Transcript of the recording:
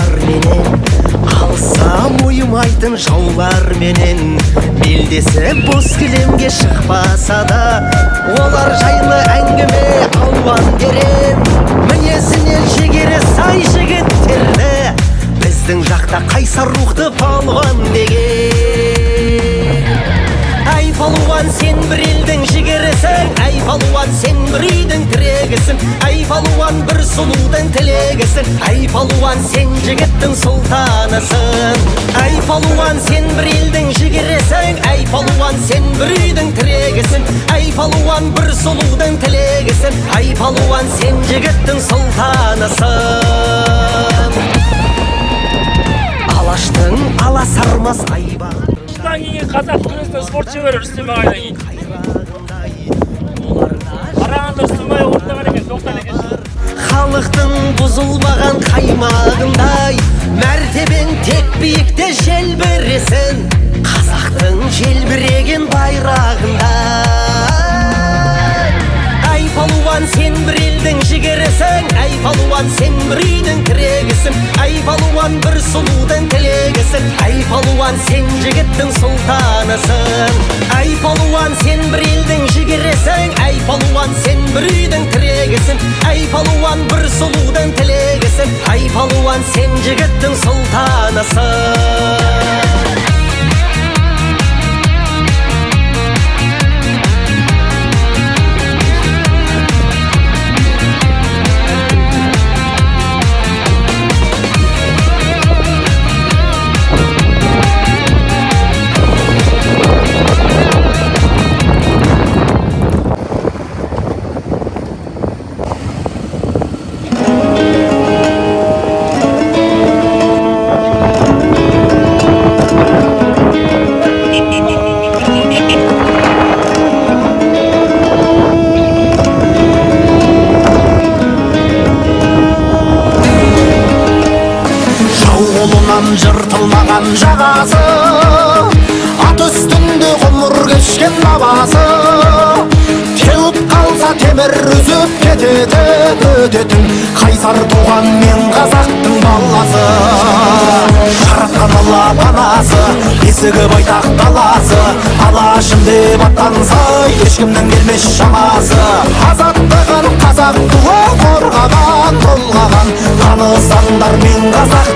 жаулар менен, алса мойымайтын жаулар менен. Белдесі боз кілемге шықпаса да, олар жайлы әңгіме алуан дерен. Мінезінен жігері сай жігіттерді, біздің жақта қайсар рухты палуан деген. Әй палуан, сен бір елдің жігерісің, әй палуан, сен бір үйдің тірегісің, әй палуан, бір сұлудың тілегісің, әй палуан, сен жігіттің сұлтанысың. Әй палуан, сен бір елдің жігерісің, әй палуан, сен бір үйдің тірегісің, әй палуан, бір сұлудың тілегісің, әй палуан, сен жігіттің сұлтанысың. Алаштың аласармас айбар, кейін қазақ күресінен спорт шебері Рүстем ағайдан кейін қарағанды Рүстембай орындаған екен, тоқтар екен. халықтың бұзылмаған қаймағындай, мәртебең тек биікте желбіресін, қазақтың желбіреген байрағындай. Әй палуан, сен бір елдің жігерісің, әй палуан, сен бір үйдің тірегісің, әй палуан, бір сұлудың тілегісің, әй палуан, сен жігіттің сұлтанысың. Әй палуан, сен бір елдің жігерісің, әй палуан, сен бір үйдің тірегісің, әй палуан, бір сұлудың тілегісің, әй палуан, сен жігіттің сұлтанысың. Жыртылмаған жағасы, ат үстінде ғұмыр кешкен бабасы, теуіп қалса темір үзіп кететін, өтетін қайсар туған мен қазақтың баласы. Жаратқан алла панасы, есігі байтақ даласы, алашым деп аттанса ешкімнің келмес шамасы. Азаттығын қазақ туы қорғаған, толғаған, танысаңдар мен қазақ